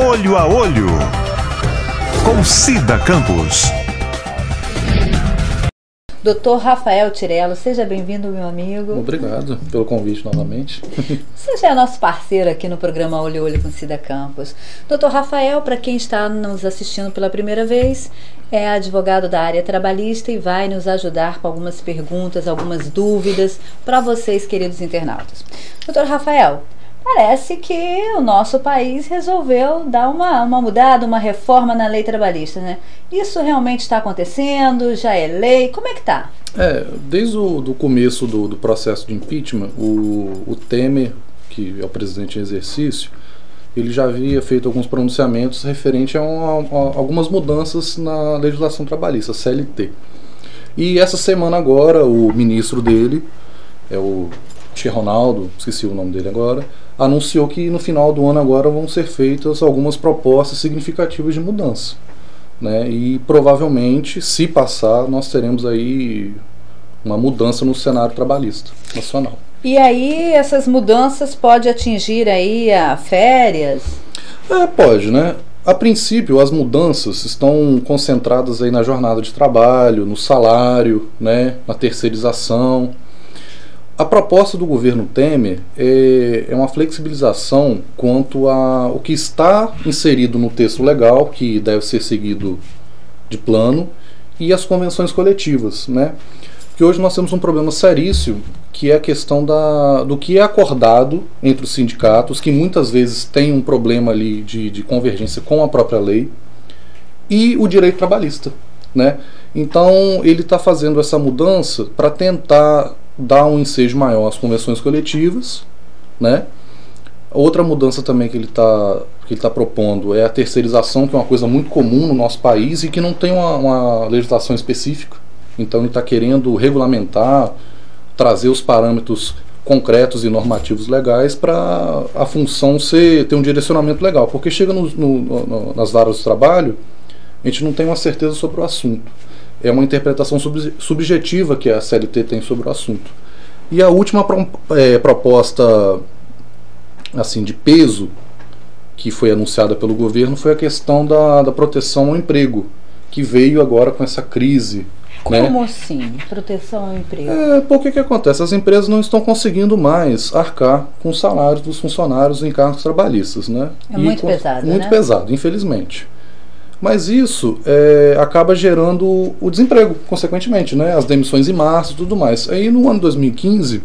Olho a Olho, com Cida Campos. Doutor Rafael Tirello, seja bem-vindo, meu amigo. Obrigado pelo convite novamente. Você já é nosso parceiro aqui no programa Olho a Olho com Cida Campos. Doutor Rafael, para quem está nos assistindo pela primeira vez, é advogado da área trabalhista e vai nos ajudar com algumas perguntas, algumas dúvidas para vocês, queridos internautas. Doutor Rafael, parece que o nosso país resolveu dar uma mudada, uma reforma na lei trabalhista, né? Isso realmente está acontecendo? Já é lei? Como é que está? Desde o começo do processo de impeachment, o Temer, que é o presidente em exercício, ele já havia feito alguns pronunciamentos referentes a algumas mudanças na legislação trabalhista, CLT. E essa semana agora, o ministro dele, o Ronaldo, esqueci o nome dele agora, anunciou que no final do ano agora vão ser feitas algumas propostas significativas de mudança, né? E provavelmente, se passar, nós teremos aí uma mudança no cenário trabalhista nacional. E aí essas mudanças podem atingir aí a férias? Pode, né? A princípio, as mudanças estão concentradas aí na jornada de trabalho, no salário, né? Na terceirização. A proposta do governo Temer é uma flexibilização quanto ao que está inserido no texto legal, que deve ser seguido de plano, e as convenções coletivas, né? Porque hoje nós temos um problema seríssimo, que é a questão do que é acordado entre os sindicatos, que muitas vezes tem um problema ali de convergência com a própria lei, e o direito trabalhista, né? Então ele está fazendo essa mudança para tentar dar um ensejo maior às convenções coletivas, né? Outra mudança também que ele tá propondo é a terceirização, que é uma coisa muito comum no nosso país e que não tem uma legislação específica. Então ele está querendo regulamentar, trazer os parâmetros concretos e normativos legais para a função ter um direcionamento legal. Porque chega nas varas de trabalho, a gente não tem uma certeza sobre o assunto. É uma interpretação subjetiva que a CLT tem sobre o assunto. E a última proposta assim, de peso que foi anunciada pelo governo foi a questão da proteção ao emprego, que veio agora com essa crise. Como assim? Proteção ao emprego? Porque que acontece? As empresas não estão conseguindo mais arcar com os salários dos funcionários em cargos trabalhistas, né? Muito pesado, muito né? pesado, infelizmente. Mas isso acaba gerando o desemprego, consequentemente, né? As demissões em março e tudo mais. Aí no ano 2015,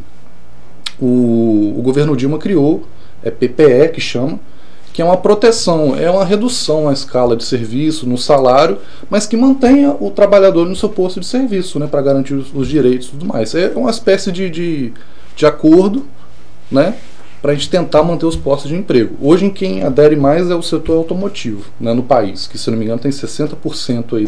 o governo Dilma criou, PPE que chama, que é uma proteção, é uma redução à escala de serviço, no salário, mas que mantenha o trabalhador no seu posto de serviço, né? Para garantir os direitos e tudo mais. É uma espécie de acordo, né? Para a gente tentar manter os postos de emprego. Hoje, quem adere mais é o setor automotivo, né, no país, que, se não me engano, tem 60% aí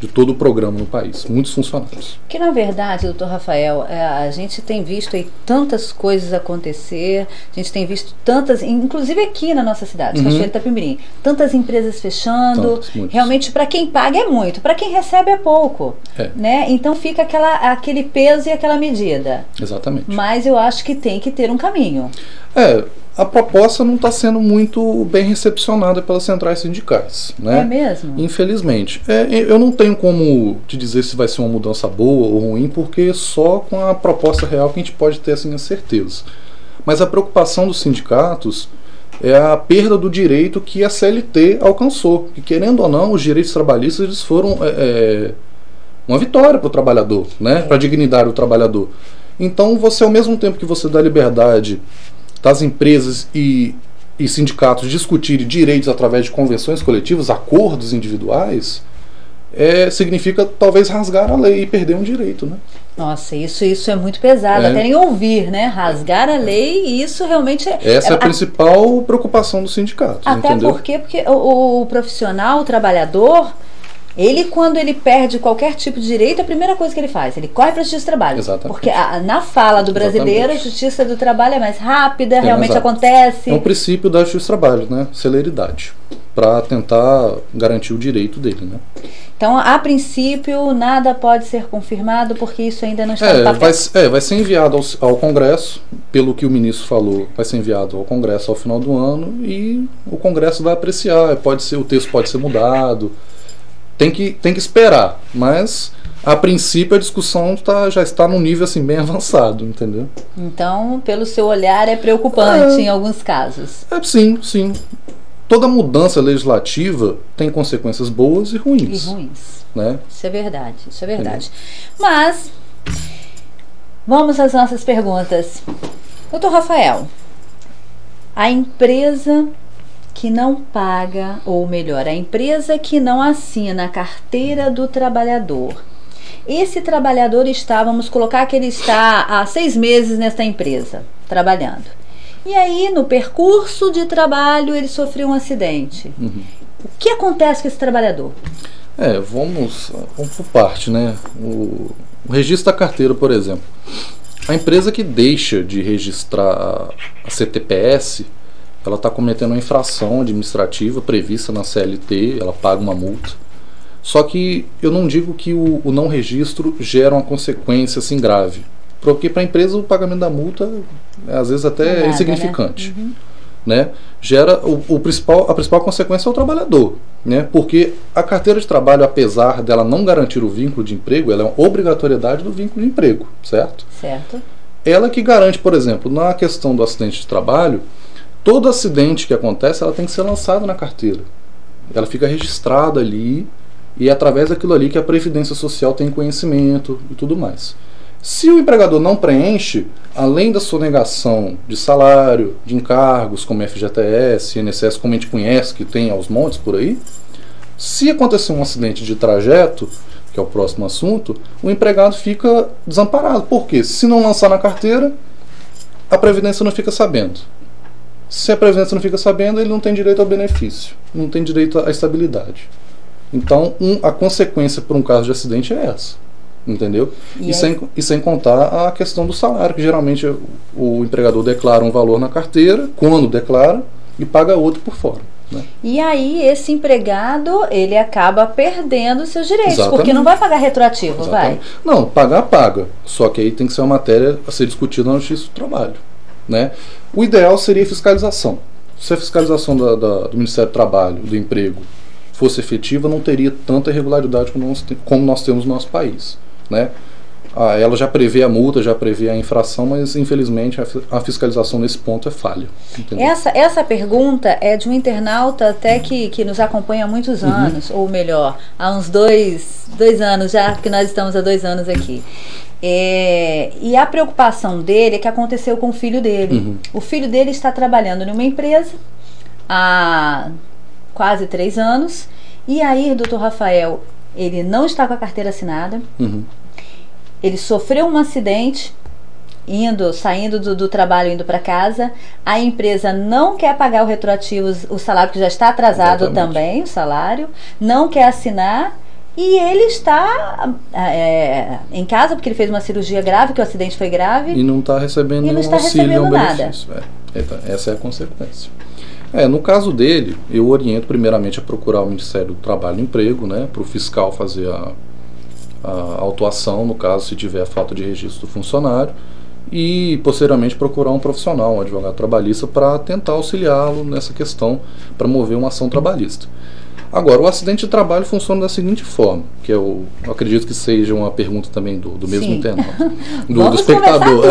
de todo o programa no país, muitos funcionários. Que, na verdade, doutor Rafael, a gente tem visto aí tantas coisas acontecer, a gente tem visto tantas, inclusive aqui na nossa cidade, Cachoeiro de Itapemirim, tantas empresas fechando. Realmente, para quem paga é muito, para quem recebe é pouco. Né? Então fica aquele peso e aquela medida. Exatamente. Mas eu acho que tem que ter um caminho. A proposta não está sendo muito bem recepcionada pelas centrais sindicais, né? É mesmo? Infelizmente. Eu não tenho como te dizer se vai ser uma mudança boa ou ruim, porque só com a proposta real que a gente pode ter assim, a certeza. Mas a preocupação dos sindicatos é a perda do direito que a CLT alcançou. Que, querendo ou não, os direitos trabalhistas eles foram uma vitória para o trabalhador, né? Para a dignidade do trabalhador. Então, você, ao mesmo tempo que você dá liberdade das empresas e sindicatos discutirem direitos através de convenções coletivas, acordos individuais, significa talvez rasgar a lei e perder um direito, né? Nossa, isso é muito pesado, até nem ouvir, né? Rasgar a lei, e isso realmente essa é a principal preocupação dos sindicatos. Até entendeu? porque o profissional, o trabalhador, ele, quando ele perde qualquer tipo de direito, a primeira coisa que ele faz, ele corre para a Justiça do Trabalho. Exatamente. Porque na fala do brasileiro, a Justiça do Trabalho é mais rápida, realmente acontece. É um princípio da Justiça do Trabalho, né? Celeridade, para tentar garantir o direito dele, né? Então, a princípio, nada pode ser confirmado porque isso ainda não está no papel. Vai ser enviado ao Congresso, pelo que o ministro falou, vai ser enviado ao Congresso ao final do ano e o Congresso vai apreciar, o texto pode ser mudado, tem que esperar, mas a princípio a discussão já está num nível assim, bem avançado, entendeu? Então, pelo seu olhar, é preocupante em alguns casos. Sim. Toda mudança legislativa tem consequências boas e ruins. Né? Isso é verdade. Entendeu? Mas, vamos às nossas perguntas. Doutor Rafael, a empresa que não paga, ou melhor, a empresa que não assina a carteira do trabalhador. Esse trabalhador vamos colocar que ele está há 6 meses nesta empresa, trabalhando. E aí, no percurso de trabalho, ele sofreu um acidente. O que acontece com esse trabalhador? Vamos por parte, né? O registro da carteira, por exemplo. A empresa que deixa de registrar a CTPS, ela está cometendo uma infração administrativa prevista na CLT, ela paga uma multa. Só que eu não digo que o não registro gera uma consequência assim grave. Porque para a empresa o pagamento da multa às vezes até é insignificante. Né? Gera a principal consequência é o trabalhador, né? Porque a carteira de trabalho, apesar dela não garantir o vínculo de emprego, ela é uma obrigatoriedade do vínculo de emprego, certo? Ela que garante, por exemplo, na questão do acidente de trabalho, todo acidente que acontece, ela tem que ser lançada na carteira. Ela fica registrada ali e é através daquilo ali que a Previdência Social tem conhecimento e tudo mais. Se o empregador não preenche, além da sonegação de salário, de encargos como FGTS, INSS, como a gente conhece, que tem aos montes por aí, se acontecer um acidente de trajeto, que é o próximo assunto, o empregado fica desamparado. Por quê? Se não lançar na carteira, a Previdência não fica sabendo. Se a Previdência não fica sabendo, ele não tem direito ao benefício, não tem direito à estabilidade. Então, a consequência por um caso de acidente é essa. Entendeu? E sem contar a questão do salário, que geralmente o empregador declara um valor na carteira, quando declara, e paga outro por fora. Né? E aí esse empregado, ele acaba perdendo seus direitos, Exatamente. Porque não vai pagar retroativo, Exatamente. Não, paga. Só que aí tem que ser uma matéria a ser discutida na Justiça do Trabalho. Né? O ideal seria a fiscalização. Se a fiscalização do Ministério do Trabalho, do Emprego, fosse efetiva, não teria tanta irregularidade como nós temos no nosso país. Né? Ela já prevê a multa, já prevê a infração, mas infelizmente a fiscalização nesse ponto é falha. Entendeu? Essa pergunta é de um internauta até que nos acompanha há muitos anos, ou melhor, há uns dois anos já, que nós estamos há 2 anos aqui. E a preocupação dele é que aconteceu com o filho dele. O filho dele está trabalhando numa empresa há quase 3 anos, e aí, doutor Rafael, ele não está com a carteira assinada, ele sofreu um acidente, saindo do trabalho, indo para casa, a empresa não quer pagar o retroativo, o salário que já está atrasado. Exatamente. Também, o salário, não quer assinar, e ele está em casa, porque ele fez uma cirurgia grave, que o acidente foi grave. E não está recebendo nenhum auxílio, nenhum benefício. Essa é a consequência. No caso dele, eu oriento primeiramente a procurar o Ministério do Trabalho e Emprego, né, para o fiscal fazer a autuação, no caso, se tiver falta de registro do funcionário, e posteriormente procurar um profissional, um advogado trabalhista, para tentar auxiliá-lo nessa questão, para mover uma ação trabalhista. Agora, o acidente de trabalho funciona da seguinte forma, que eu acredito que seja uma pergunta também do mesmo internauta, do espectador.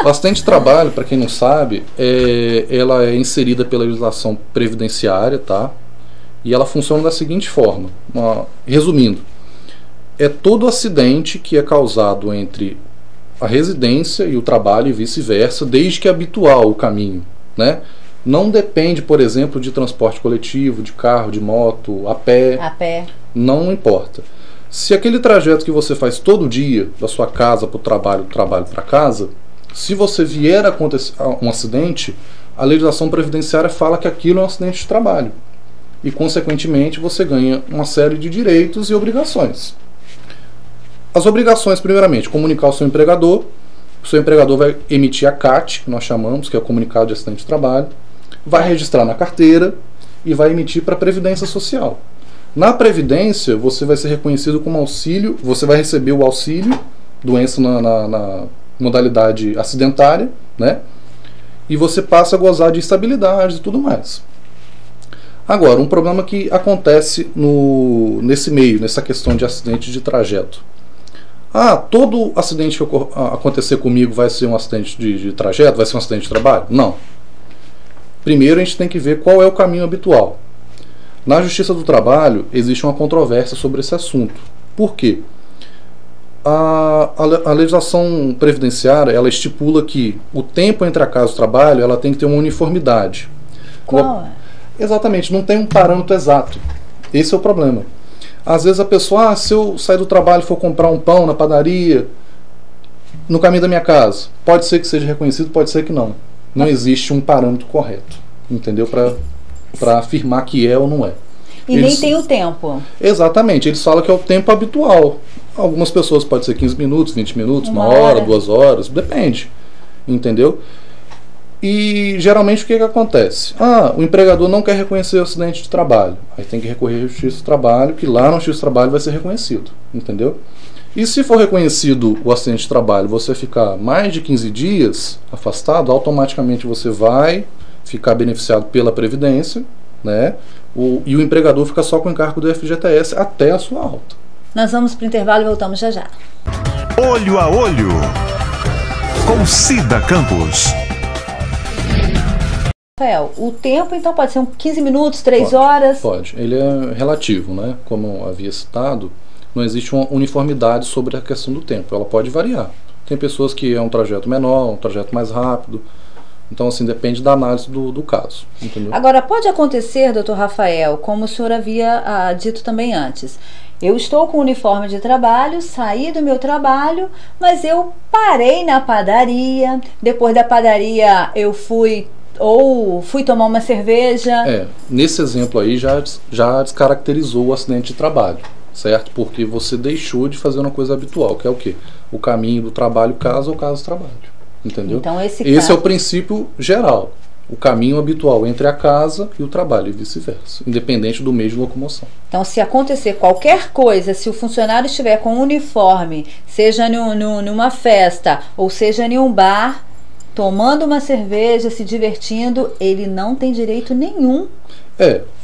O acidente de trabalho, para quem não sabe, ela é inserida pela legislação previdenciária, tá? E ela funciona da seguinte forma, resumindo, é todo acidente que é causado entre a residência e o trabalho e vice-versa, desde que é habitual o caminho, né? Não depende, por exemplo, de transporte coletivo, de carro, de moto, a pé. Não importa. Se aquele trajeto que você faz todo dia, da sua casa para o trabalho, do trabalho para casa, se você vier a acontecer um acidente, a legislação previdenciária fala que aquilo é um acidente de trabalho. E, consequentemente, você ganha uma série de direitos e obrigações. As obrigações, primeiramente, comunicar ao seu empregador. O seu empregador vai emitir a CAT, que nós chamamos, que é o Comunicado de Acidente de Trabalho, vai registrar na carteira e vai emitir para a Previdência Social. Na Previdência, você vai ser reconhecido como auxílio, você vai receber o auxílio doença na modalidade acidentária, né? E você passa a gozar de estabilidade e tudo mais. Agora, um problema que acontece nesse meio, nessa questão de acidente de trajeto. Todo acidente que acontecer comigo vai ser um acidente de trajeto, vai ser um acidente de trabalho? Não. Primeiro a gente tem que ver qual é o caminho habitual. Na Justiça do Trabalho existe uma controvérsia sobre esse assunto. Por quê? A legislação previdenciária, ela estipula que o tempo entre a casa e o trabalho, ela tem que ter uma uniformidade. Qual é? Exatamente, não tem um parâmetro exato. Esse é o problema. Às vezes a pessoa, se eu sair do trabalho e for comprar um pão na padaria, no caminho da minha casa, pode ser que seja reconhecido, pode ser que não. Não existe um parâmetro correto, entendeu? Para afirmar que é ou não é. E nem tem o tempo. Exatamente, eles falam que é o tempo habitual. Algumas pessoas pode ser 15 minutos, 20 minutos, uma hora, 2 horas, depende, entendeu? E geralmente o que acontece? O empregador não quer reconhecer o acidente de trabalho. Aí tem que recorrer à Justiça do Trabalho, que lá na Justiça do Trabalho vai ser reconhecido, entendeu? E se for reconhecido o acidente de trabalho, você ficar mais de 15 dias afastado, automaticamente você vai ficar beneficiado pela Previdência, né? E o empregador fica só com o encargo do FGTS até a sua alta. Nós vamos para o intervalo e voltamos já já. Olho a Olho, com Cida Campos. Rafael, o tempo então pode ser 15 minutos, 3 horas? Pode, ele é relativo, né? Como eu havia citado, não existe uma uniformidade sobre a questão do tempo, ela pode variar. Tem pessoas que é um trajeto menor, um trajeto mais rápido, então assim, depende da análise do caso, entendeu? Agora, pode acontecer, doutor Rafael, como o senhor havia dito também antes, eu estou com o uniforme de trabalho, saí do meu trabalho, mas eu parei na padaria, depois da padaria eu fui tomar uma cerveja. Nesse exemplo aí já descaracterizou o acidente de trabalho, certo? Porque você deixou de fazer uma coisa habitual, que é o quê? O caminho do trabalho casa ou casa do trabalho, entendeu? Então esse é o princípio geral, o caminho habitual entre a casa e o trabalho e vice-versa, independente do meio de locomoção. Então, se acontecer qualquer coisa, se o funcionário estiver com um uniforme, seja numa festa ou seja em um bar, tomando uma cerveja, se divertindo, ele não tem direito nenhum.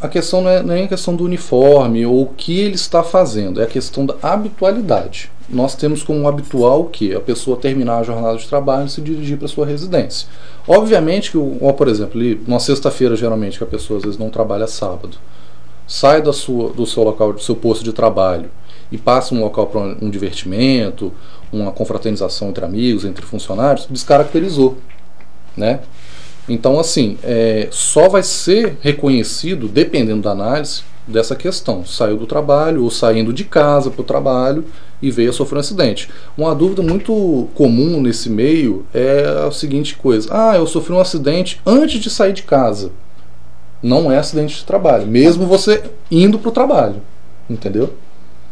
A questão não é nem a questão do uniforme ou o que ele está fazendo, é a questão da habitualidade. Nós temos como habitual que a pessoa terminar a jornada de trabalho e se dirigir para sua residência. Obviamente que, por exemplo, numa sexta-feira, geralmente, que a pessoa às vezes não trabalha sábado, sai do seu local, do seu posto de trabalho e passa um local para um divertimento, uma confraternização entre amigos, entre funcionários, descaracterizou, né? Então, assim, só vai ser reconhecido, dependendo da análise, dessa questão. Saiu do trabalho ou saindo de casa para o trabalho e veio a sofrer um acidente. Uma dúvida muito comum nesse meio é a seguinte coisa: eu sofri um acidente antes de sair de casa. Não é acidente de trabalho, mesmo você indo para o trabalho, entendeu?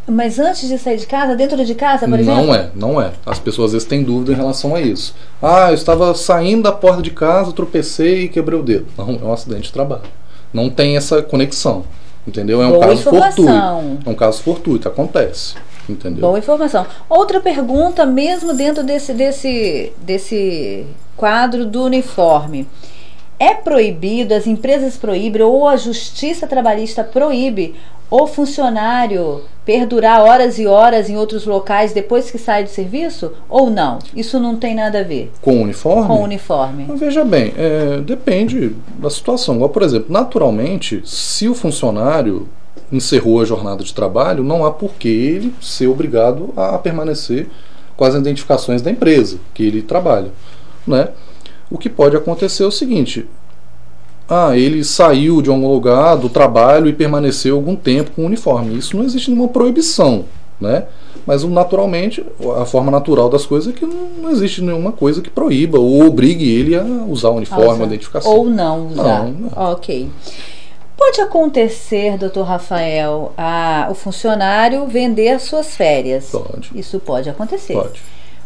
Mas antes de sair de casa, dentro de casa, por exemplo? Não é. As pessoas às vezes têm dúvida em relação a isso. Eu estava saindo da porta de casa, tropecei e quebrei o dedo. Não, é um acidente de trabalho. Não tem essa conexão, entendeu? É um caso fortuito. É um caso fortuito, acontece, entendeu? Boa informação. Outra pergunta, mesmo dentro desse quadro do uniforme. É proibido, as empresas proíbem ou a Justiça Trabalhista proíbe o funcionário perdurar horas e horas em outros locais depois que sai do serviço? Ou não? Isso não tem nada a ver? Com o uniforme? Com o uniforme. Veja bem, depende da situação. Igual, por exemplo, naturalmente, se o funcionário encerrou a jornada de trabalho, não há por que ele ser obrigado a permanecer com as identificações da empresa que ele trabalha, né? O que pode acontecer é o seguinte: ele saiu de algum lugar do trabalho e permaneceu algum tempo com o uniforme. Isso não existe nenhuma proibição, né? Mas naturalmente, a forma natural das coisas é que não existe nenhuma coisa que proíba ou obrigue ele a usar o uniforme, a identificação. Ou não usar. Não. Ok. Pode acontecer, doutor Rafael, o funcionário vender suas férias? Pode. Isso pode acontecer. Pode.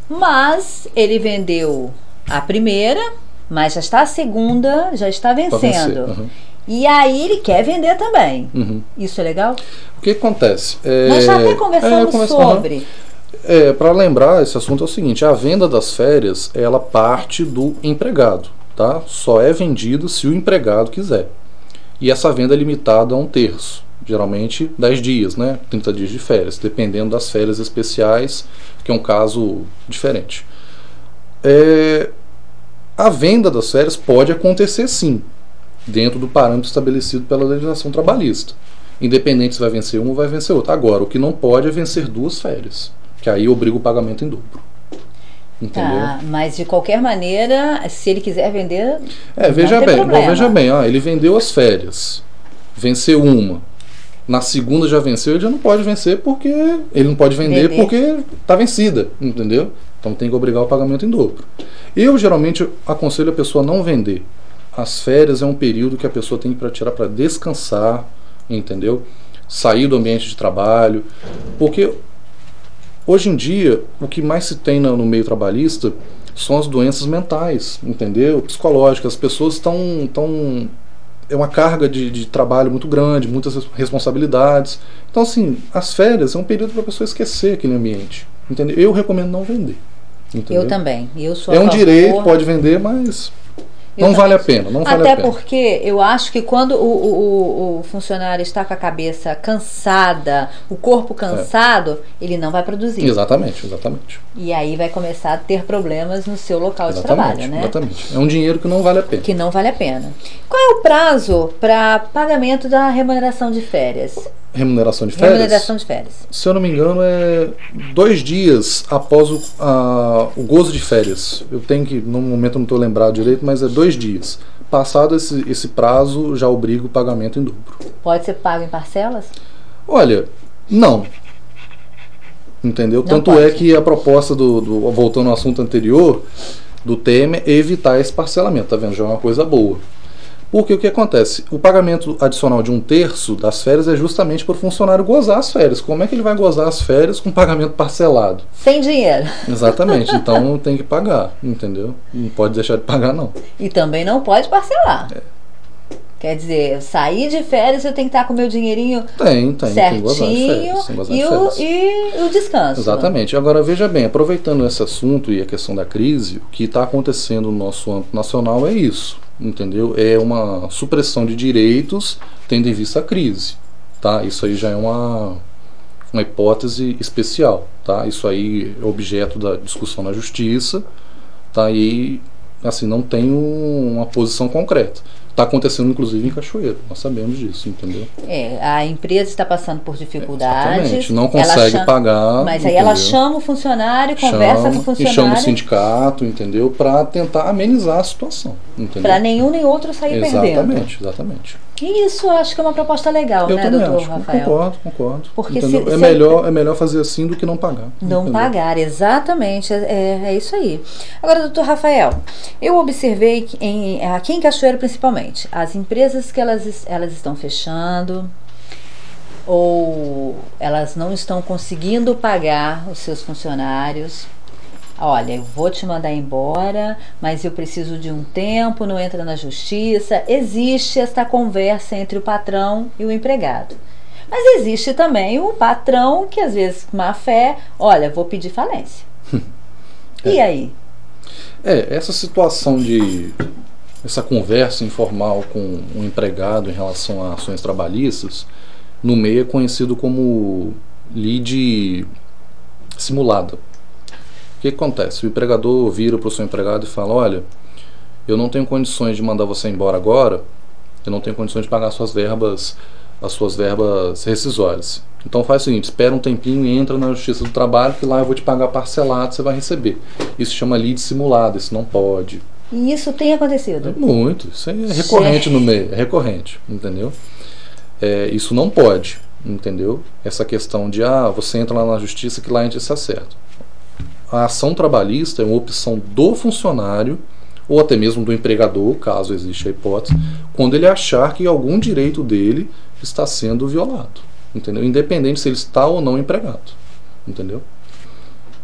Mas ele vendeu a primeira, mas já está a segunda, já está vencendo. Uhum. E aí ele quer vender também. Uhum. Isso é legal? O que acontece? Nós já até conversamos sobre. Para lembrar, esse assunto é o seguinte: a venda das férias, ela parte do empregado, tá? Só é vendido se o empregado quiser. E essa venda é limitada a 1/3, geralmente 10 dias, né? 30 dias de férias, dependendo das férias especiais, que é um caso diferente. A venda das férias pode acontecer sim, dentro do parâmetro estabelecido pela legislação trabalhista. Independente se vai vencer uma ou vai vencer outra. Agora, o que não pode é vencer 2 férias, que aí obriga o pagamento em dobro. Entendeu? Mas de qualquer maneira, se ele quiser vender, veja bem, ele vendeu as férias, venceu uma, na segunda já venceu, ele já não pode vencer porque ele não pode vender porque está vencida, entendeu? Então tem que obrigar o pagamento em dobro. Eu geralmente aconselho a pessoa a não vender. As férias é um período que a pessoa tem que tirar para descansar, entendeu? Sair do ambiente de trabalho, porque hoje em dia, o que mais se tem no meio trabalhista são as doenças mentais, entendeu? Psicológicas. As pessoas estão é uma carga de trabalho muito grande, muitas responsabilidades. Então, assim, as férias é um período para a pessoa esquecer aquele ambiente, entendeu? Eu recomendo não vender. Entendeu? Eu também. Eu sou um direito, pode vender, mas não vale a pena. Até porque eu acho que quando o funcionário está com a cabeça cansada, o corpo cansado, ele não vai produzir. Exatamente. E aí vai começar a ter problemas no seu local de trabalho, né? Exatamente. É um dinheiro que não vale a pena. Qual é o prazo para pagamento da remuneração de férias? Remuneração de férias? Se eu não me engano, é 2 dias após o gozo de férias. Eu tenho que, no momento eu não estou lembrado direito, mas é 2 dias. Passado esse prazo, já obriga o pagamento em dobro. Pode ser pago em parcelas? Olha, não. Entendeu? Tanto é que a proposta voltando ao assunto anterior, do Temer é evitar esse parcelamento. Tá vendo? Já é uma coisa boa. Porque o que acontece? O pagamento adicional de 1/3 das férias é justamente para o funcionário gozar as férias. Como é que ele vai gozar as férias com pagamento parcelado? Sem dinheiro. Exatamente. Então tem que pagar, entendeu? Não pode deixar de pagar, não. E também não pode parcelar. Quer dizer, sair de férias eu tenho que estar com o meu dinheirinho certinho e o descanso. Exatamente. Agora veja bem, aproveitando esse assunto e a questão da crise, o que está acontecendo no nosso âmbito nacional é isso, entendeu? É uma supressão de direitos tendo em vista a crise, tá? Isso aí já é uma hipótese especial, tá? Isso aí é objeto da discussão na justiça, tá? E assim, não tem uma posição concreta. Está acontecendo, inclusive, em Cachoeiro. Nós sabemos disso, entendeu? A empresa está passando por dificuldades. Exatamente. Não consegue pagar. Mas aí ela chama o funcionário, conversa com o funcionário. E chama o sindicato, entendeu? Para tentar amenizar a situação. Para nenhum nem outro sair perdendo. Exatamente. E isso eu acho que é uma proposta legal, né, doutor Rafael? Concordo. Porque é melhor fazer assim do que não pagar. Não pagar, exatamente. É isso aí. Agora, doutor Rafael, eu observei que aqui em Cachoeiro, principalmente, as empresas que elas estão fechando ou elas não estão conseguindo pagar os seus funcionários. Olha, eu vou te mandar embora, mas eu preciso de um tempo, não entra na justiça. Existe esta conversa entre o patrão e o empregado. Mas existe também o patrão que, às vezes, com má fé, olha, vou pedir falência. E aí? Essa situação essa conversa informal com o empregado em relação a ações trabalhistas, no meio é conhecido como lide simulada. O que acontece? O empregador vira para o seu empregado e fala: olha, eu não tenho condições de mandar você embora agora, eu não tenho condições de pagar as suas verbas rescisórias. Então faz o seguinte, espera um tempinho e entra na Justiça do Trabalho, que lá eu vou te pagar parcelado, você vai receber. Isso chama lide simulada, isso não pode. E isso tem acontecido? Muito, isso é recorrente no meio, é recorrente, entendeu? Isso não pode, entendeu? Essa questão de, você entra lá na Justiça que lá a gente se acerta. A ação trabalhista é uma opção do funcionário ou até mesmo do empregador, caso exista a hipótese, quando ele achar que algum direito dele está sendo violado, entendeu? Independente se ele está ou não empregado, entendeu?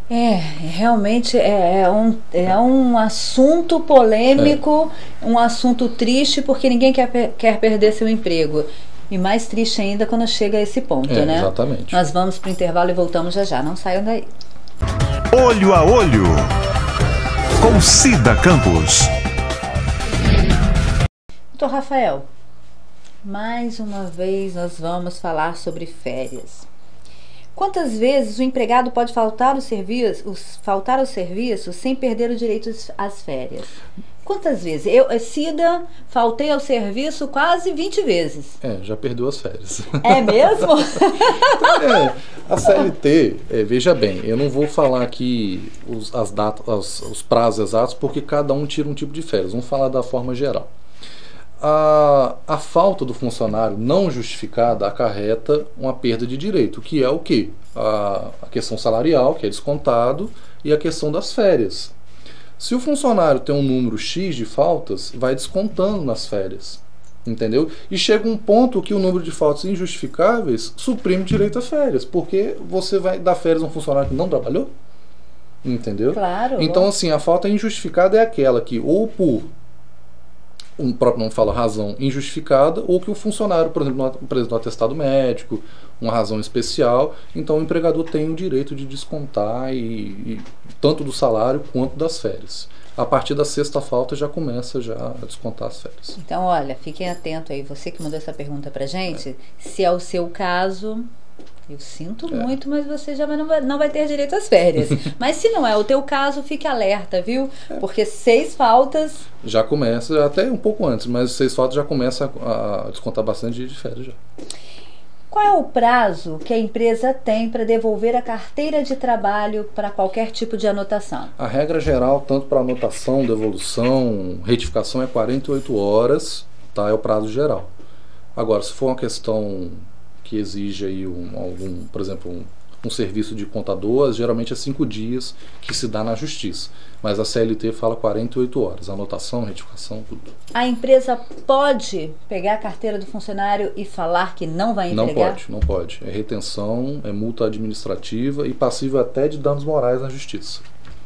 Realmente é um assunto polêmico, um assunto triste, porque ninguém quer perder seu emprego. E mais triste ainda quando chega a esse ponto, né? Exatamente. Nós vamos para o intervalo e voltamos já já. Não saiam daí. Olho a Olho, com Cida Campos. Doutor Rafael, mais uma vez nós vamos falar sobre férias. Quantas vezes o empregado pode faltar ao serviço sem perder o direito às férias? Quantas vezes? Eu, Cida, faltei ao serviço quase 20 vezes. Já perdeu as férias. É mesmo? A CLT, veja bem, eu não vou falar aqui os prazos exatos, porque cada um tira um tipo de férias. Vamos falar da forma geral. A falta do funcionário não justificada acarreta uma perda de direito, que é o quê? A questão salarial, que é descontado, e a questão das férias. Se o funcionário tem um número X de faltas, vai descontando nas férias, entendeu? E chega um ponto que o número de faltas injustificáveis suprime o direito a férias, porque você vai dar férias a um funcionário que não trabalhou, entendeu? Claro. Então, assim, a falta injustificada é aquela que, ou por o próprio nome fala razão injustificada, ou que o funcionário, por exemplo, apresentou um atestado médico, uma razão especial, então o empregador tem o direito de descontar tanto do salário quanto das férias. A partir da sexta falta já começa a descontar as férias. Então, olha, fiquem atentos aí, você que mandou essa pergunta pra gente, se é o seu caso, eu sinto muito, mas você já não vai ter direito às férias. Mas se não é o teu caso, fique alerta, viu? Porque 6 faltas... Já começa, até um pouco antes, mas 6 faltas já começa a descontar bastante dia de férias já. Qual é o prazo que a empresa tem para devolver a carteira de trabalho para qualquer tipo de anotação? A regra geral, tanto para anotação, devolução, retificação, é 48 horas, tá? É o prazo geral. Agora, se for uma questão que exige aí por exemplo, um serviço de contador, geralmente é 5 dias que se dá na justiça. Mas a CLT fala 48 horas, anotação, retificação, tudo. A empresa pode pegar a carteira do funcionário e falar que não vai entregar? Não pode. É retenção, é multa administrativa e passível até de danos morais na justiça.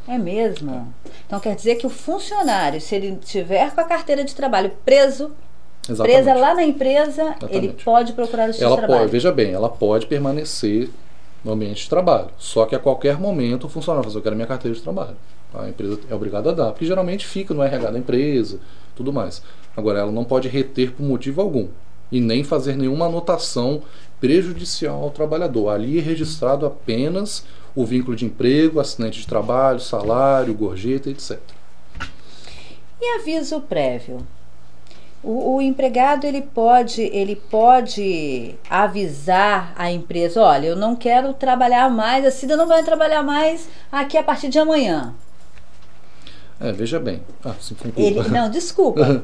É mesmo? Então quer dizer que o funcionário, se ele tiver com a carteira de trabalho presa lá na empresa, ele pode procurar o justiça de trabalho? Veja bem, ela pode permanecer no ambiente de trabalho, só que a qualquer momento o funcionário fala, eu quero minha carteira de trabalho. A empresa é obrigada a dar, porque geralmente fica no RH da empresa, tudo mais. Agora, ela não pode reter por motivo algum e nem fazer nenhuma anotação prejudicial ao trabalhador. Ali é registrado apenas o vínculo de emprego, acidente de trabalho, salário, gorjeta, etc. E aviso prévio? O empregado ele pode avisar a empresa, olha, eu não quero trabalhar mais, a Cida não vai trabalhar mais aqui a partir de amanhã. Veja bem. Sim, desculpa.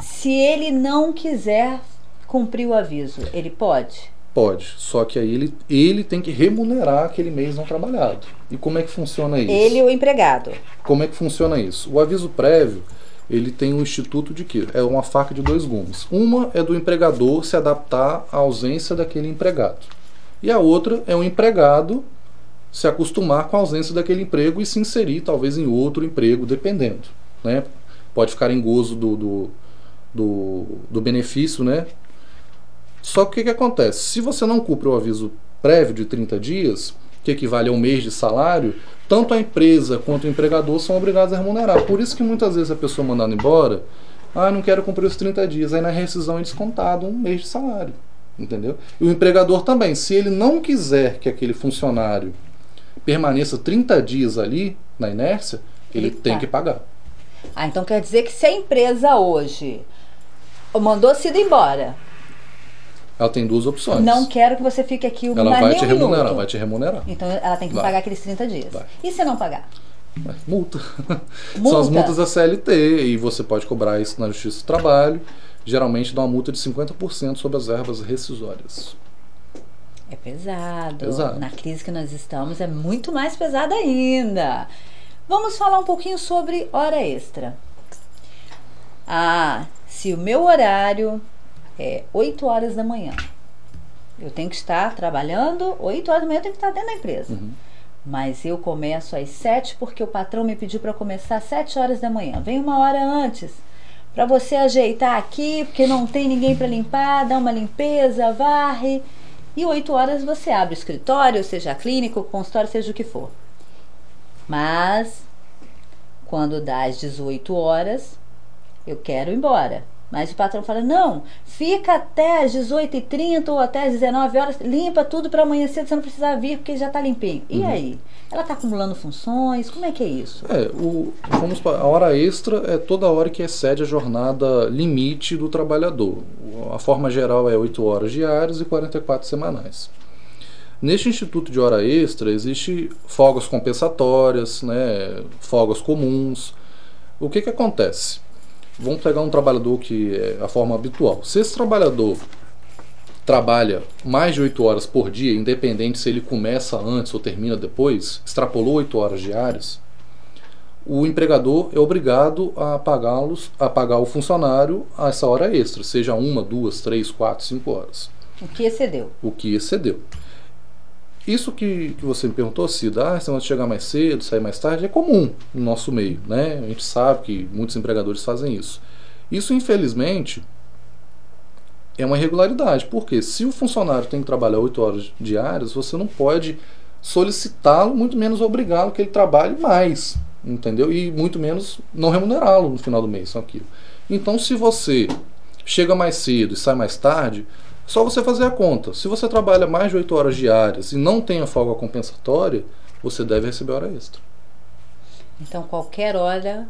Se ele não quiser cumprir o aviso, ele pode? Pode, só que aí ele tem que remunerar aquele mês não trabalhado. E como é que funciona isso? Ele, o empregado. Como é que funciona isso? O aviso prévio, ele tem um instituto de que é uma faca de 2 gumes. Uma é do empregador se adaptar à ausência daquele empregado. E a outra é o empregado se acostumar com a ausência daquele emprego e se inserir talvez em outro emprego, dependendo, né? Pode ficar em gozo do benefício, né? Só que o que acontece? Se você não cumpre o aviso prévio de 30 dias, que equivale a um mês de salário, tanto a empresa quanto o empregador são obrigados a remunerar. Por isso que muitas vezes a pessoa mandada embora, não quero cumprir os 30 dias, aí na rescisão é descontado um mês de salário, entendeu? E o empregador também, se ele não quiser que aquele funcionário permaneça 30 dias ali, na inércia, ele tem que pagar. Então quer dizer que se a empresa hoje mandou Cida embora, ela tem 2 opções. Não quero que você fique aqui ela vai te remunerar, vai te remunerar. Então ela tem que pagar aqueles 30 dias. Vai. E se não pagar? Multa. São as multas da CLT e você pode cobrar isso na Justiça do Trabalho. Geralmente dá uma multa de 50% sobre as verbas rescisórias. É pesado. Pesado. Na crise que nós estamos é muito mais pesado ainda. Vamos falar um pouquinho sobre hora extra. Se o meu horário é 8 horas da manhã, eu tenho que estar trabalhando, 8 horas da manhã eu tenho que estar dentro da empresa. mas eu começo às 7 porque o patrão me pediu para começar às 7 horas da manhã. Vem uma hora antes para você ajeitar aqui, porque não tem ninguém para limpar, dá uma limpeza, varre. E 8 horas você abre o escritório, seja a clínica, o consultório, seja o que for. Mas quando dá às 18 horas, eu quero ir embora. Mas o patrão fala, não, fica até às 18h30 ou até às 19 horas, limpa tudo para amanhã cedo, você não precisa vir porque já está limpinho. E aí? Ela está acumulando funções? Como é que é isso? A hora extra é toda hora que excede a jornada limite do trabalhador. A forma geral é 8 horas diárias e 44 semanais. Neste instituto de hora extra existe folgas compensatórias, né, folgas comuns. O que acontece? Vamos pegar um trabalhador que é a forma habitual. Se esse trabalhador trabalha mais de 8 horas por dia, independente se ele começa antes ou termina depois, extrapolou 8 horas diárias, o empregador é obrigado a pagar o funcionário a essa hora extra, seja 1, 2, 3, 4, 5 horas. O que excedeu. O que excedeu. Isso que você me perguntou, Cida, você vai chegar mais cedo, sair mais tarde, é comum no nosso meio, né? A gente sabe que muitos empregadores fazem isso. Isso, infelizmente, é uma irregularidade, porque se o funcionário tem que trabalhar 8 horas diárias, você não pode solicitá-lo, muito menos obrigá-lo que ele trabalhe mais, entendeu? E muito menos não remunerá-lo no final do mês, só aquilo. Então, se você chega mais cedo e sai mais tarde, só você fazer a conta. Se você trabalha mais de 8 horas diárias e não tem a folga compensatória, você deve receber hora extra. Então, qualquer hora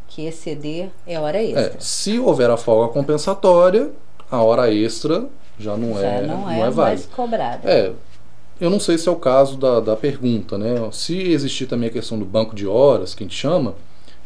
que exceder é hora extra. Se houver a folga compensatória, a hora extra já não é mais válida. Cobrada. Eu não sei se é o caso da pergunta, né? Se existir também a questão do banco de horas, que a gente chama,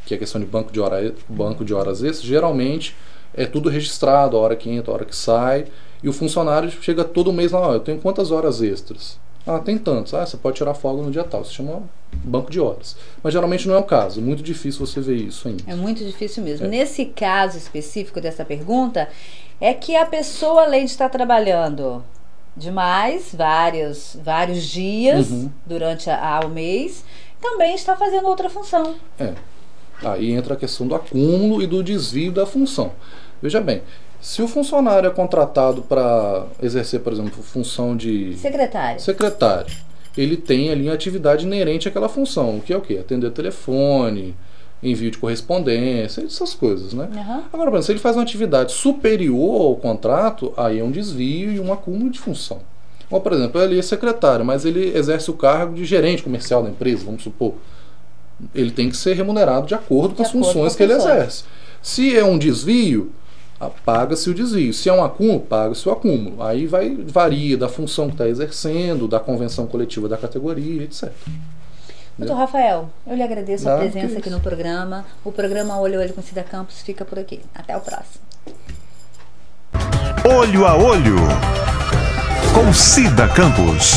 que é a questão de banco de horas extras, geralmente é tudo registrado, a hora que entra, a hora que sai. E o funcionário chega todo mês lá, eu tenho quantas horas extras? Tem tantos. Você pode tirar folga no dia tal. Isso chama banco de horas. Mas geralmente não é o caso. É muito difícil você ver isso ainda. É muito difícil mesmo. Nesse caso específico dessa pergunta, é que a pessoa, além de estar trabalhando demais, vários dias durante o mês, também está fazendo outra função. Aí entra a questão do acúmulo e do desvio da função. Veja bem, se o funcionário é contratado para exercer, por exemplo, função de secretário, ele tem ali uma atividade inerente àquela função, que é o quê? Atender telefone, envio de correspondência, essas coisas, né? Agora, por exemplo, se ele faz uma atividade superior ao contrato, aí é um desvio e um acúmulo de função. Ou, por exemplo, ele é secretário, mas ele exerce o cargo de gerente comercial da empresa, vamos supor. Ele tem que ser remunerado de acordo com as funções que ele exerce. Se é um desvio, paga-se o desvio. Se é um acúmulo, paga-se o acúmulo. Aí varia da função que está exercendo, da convenção coletiva da categoria, etc. Doutor Rafael, eu lhe agradeço a presença aqui no programa. O programa Olho a Olho com Cida Campos fica por aqui. Até o próximo. Olho a Olho com Cida Campos.